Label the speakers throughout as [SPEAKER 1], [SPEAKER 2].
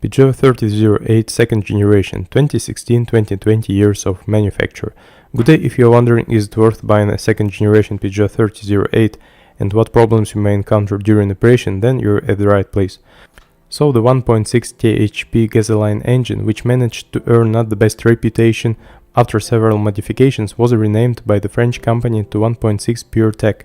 [SPEAKER 1] Peugeot 3008 second generation, 2016-2020 years of manufacture. Good day. If you're wondering is it worth buying a second generation Peugeot 3008 and what problems you may encounter during operation, then you're at the right place. So the 1.6 THP gasoline engine, which managed to earn not the best reputation after several modifications, was renamed by the French company to 1.6 PureTech.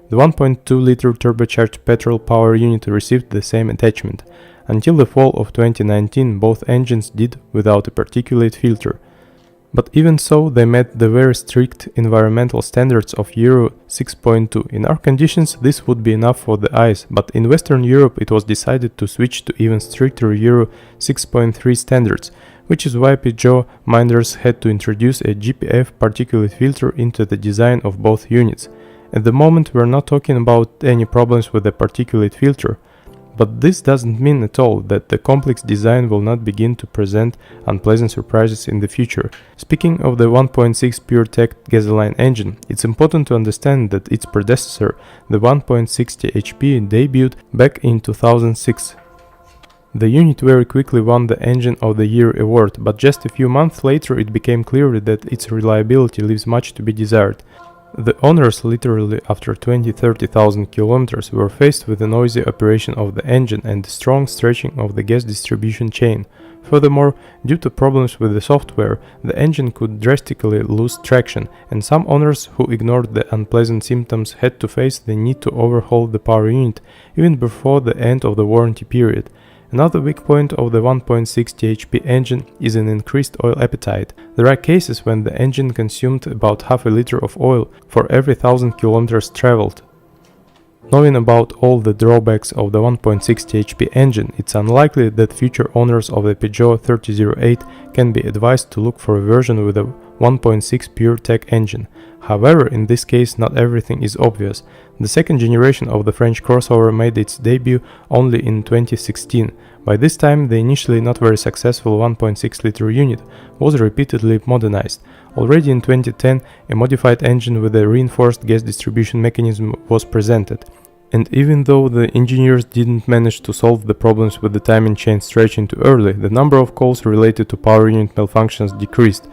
[SPEAKER 1] The 1.2-liter turbocharged petrol power unit received the same attachment. Until the fall of 2019, both engines did without a particulate filter. But even so, they met the very strict environmental standards of Euro 6.2. In our conditions, this would be enough for the eyes, but in Western Europe it was decided to switch to even stricter Euro 6.3 standards, which is why Peugeot minders had to introduce a GPF particulate filter into the design of both units. At the moment, we're not talking about any problems with the particulate filter. But this doesn't mean at all that the complex design will not begin to present unpleasant surprises in the future. Speaking of the 1.6 PureTech gasoline engine, it's important to understand that its predecessor, the 1.6 THP, debuted back in 2006. The unit very quickly won the Engine of the Year award, but just a few months later it became clear that its reliability leaves much to be desired. The owners, literally after 20-30,000 kilometers, were faced with the noisy operation of the engine and the strong stretching of the gas distribution chain. Furthermore, due to problems with the software, the engine could drastically lose traction, and some owners who ignored the unpleasant symptoms had to face the need to overhaul the power unit even before the end of the warranty period. Another weak point of the 1.6 THP engine is an increased oil appetite. There are cases when the engine consumed about half a liter of oil for every 1000 kilometers traveled. Knowing about all the drawbacks of the 1.6 THP engine, it's unlikely that future owners of the Peugeot 3008 can be advised to look for a version with a 1.6 PureTech engine. However, in this case, not everything is obvious. The second generation of the French crossover made its debut only in 2016. By this time, the initially not very successful 1.6-liter unit was repeatedly modernized. Already in 2010, a modified engine with a reinforced gas distribution mechanism was presented. And even though the engineers didn't manage to solve the problems with the timing chain stretching too early, the number of calls related to power unit malfunctions decreased.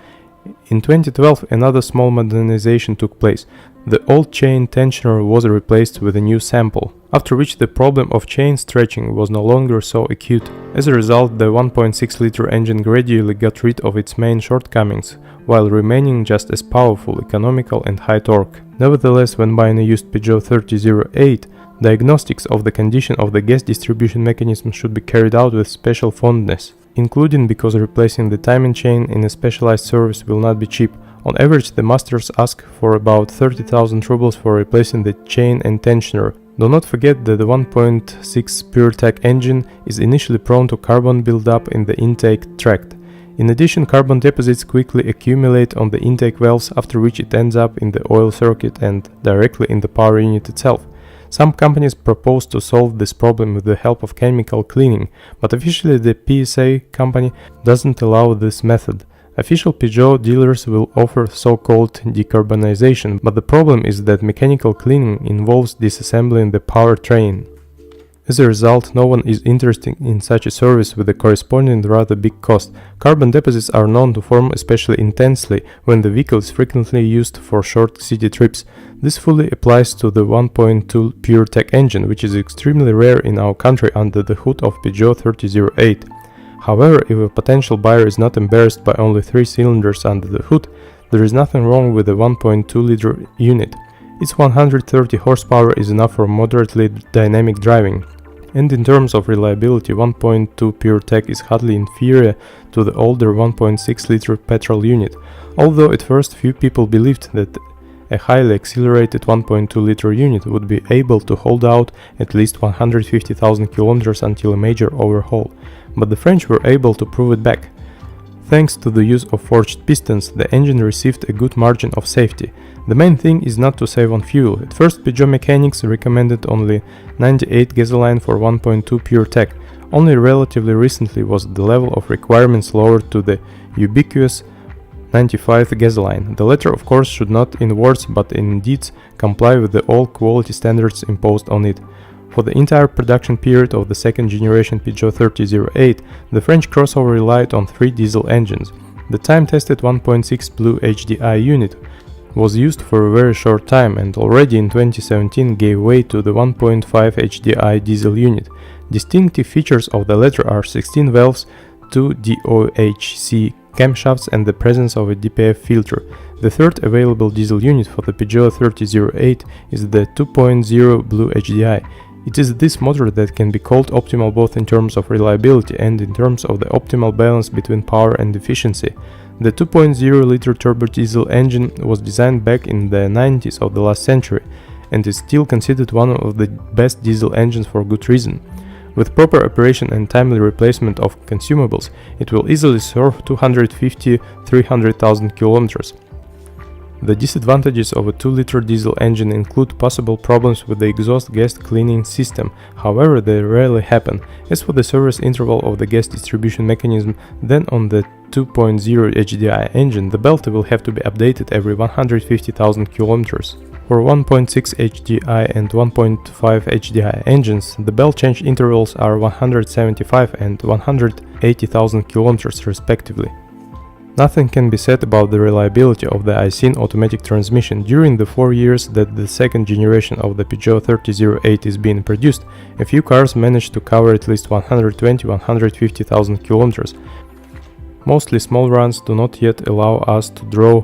[SPEAKER 1] In 2012, another small modernization took place. The old chain tensioner was replaced with a new sample, after which the problem of chain stretching was no longer so acute. As a result, the 1.6-liter engine gradually got rid of its main shortcomings, while remaining just as powerful, economical and high torque. Nevertheless, when buying a used Peugeot 3008, diagnostics of the condition of the gas distribution mechanism should be carried out with special fondness, including because replacing the timing chain in a specialized service will not be cheap. On average, the masters ask for about 30,000 rubles for replacing the chain and tensioner. Do not forget that the 1.6 PureTech engine is initially prone to carbon buildup in the intake tract. In addition, carbon deposits quickly accumulate on the intake valves, after which it ends up in the oil circuit and directly in the power unit itself. Some companies propose to solve this problem with the help of chemical cleaning, but officially the PSA company doesn't allow this method. Official Peugeot dealers will offer so-called decarbonization, but the problem is that mechanical cleaning involves disassembling the powertrain. As a result, no one is interested in such a service with a corresponding rather big cost. Carbon deposits are known to form especially intensely when the vehicle is frequently used for short city trips. This fully applies to the 1.2 PureTech engine, which is extremely rare in our country under the hood of Peugeot 3008. However, if a potential buyer is not embarrassed by only 3 cylinders under the hood, there is nothing wrong with the 1.2-liter unit. Its 130 horsepower is enough for moderately dynamic driving. And in terms of reliability, 1.2 PureTech is hardly inferior to the older 1.6-liter petrol unit, although at first few people believed that a highly accelerated 1.2-liter unit would be able to hold out at least 150,000 kilometers until a major overhaul. But the French were able to prove it back. Thanks to the use of forged pistons, the engine received a good margin of safety. The main thing is not to save on fuel. At first, Peugeot mechanics recommended only 98 gasoline for 1.2 PureTech. Only relatively recently was the level of requirements lowered to the ubiquitous 95 gasoline. The latter, of course, should not in words but in deeds comply with the all quality standards imposed on it. For the entire production period of the second generation Peugeot 3008, the French crossover relied on 3 diesel engines. The time-tested 1.6 Blue HDI unit was used for a very short time and already in 2017 gave way to the 1.5 HDI diesel unit. Distinctive features of the latter are 16 valves, 2 DOHC camshafts and the presence of a DPF filter. The third available diesel unit for the Peugeot 3008 is the 2.0 Blue HDI. It is this motor that can be called optimal both in terms of reliability and in terms of the optimal balance between power and efficiency. The 2.0-liter turbo diesel engine was designed back in the 90s of the last century and is still considered one of the best diesel engines for good reason. With proper operation and timely replacement of consumables, it will easily serve 250–300,000 kilometers. The disadvantages of a 2-liter diesel engine include possible problems with the exhaust gas cleaning system, however they rarely happen. As for the service interval of the gas distribution mechanism, then on the 2.0 HDI engine the belt will have to be updated every 150,000 kilometers. For 1.6 HDI and 1.5 HDI engines, the belt change intervals are 175 and 180,000 kilometers respectively. Nothing can be said about the reliability of the ICIN automatic transmission. During the 4 years that the second generation of the Peugeot 3008 is being produced, a few cars managed to cover at least 120–150,000 kilometers. Mostly small runs do not yet allow us to draw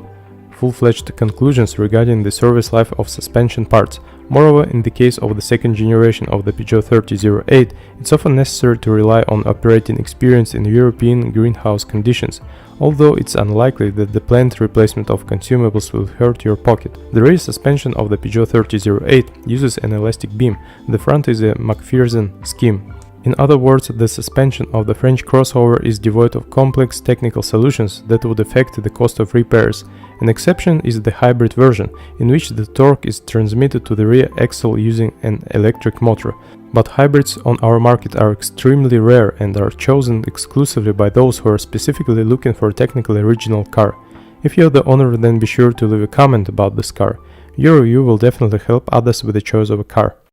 [SPEAKER 1] full-fledged conclusions regarding the service life of suspension parts. Moreover, in the case of the second generation of the Peugeot 3008, it's often necessary to rely on operating experience in European greenhouse conditions, although it's unlikely that the planned replacement of consumables will hurt your pocket. The rear suspension of the Peugeot 3008 uses an elastic beam. The front is a McPherson scheme. In other words, the suspension of the French crossover is devoid of complex technical solutions that would affect the cost of repairs. An exception is the hybrid version, in which the torque is transmitted to the rear axle using an electric motor. But hybrids on our market are extremely rare and are chosen exclusively by those who are specifically looking for a technically original car. If you're the owner, then be sure to leave a comment about this car. Your review will definitely help others with the choice of a car.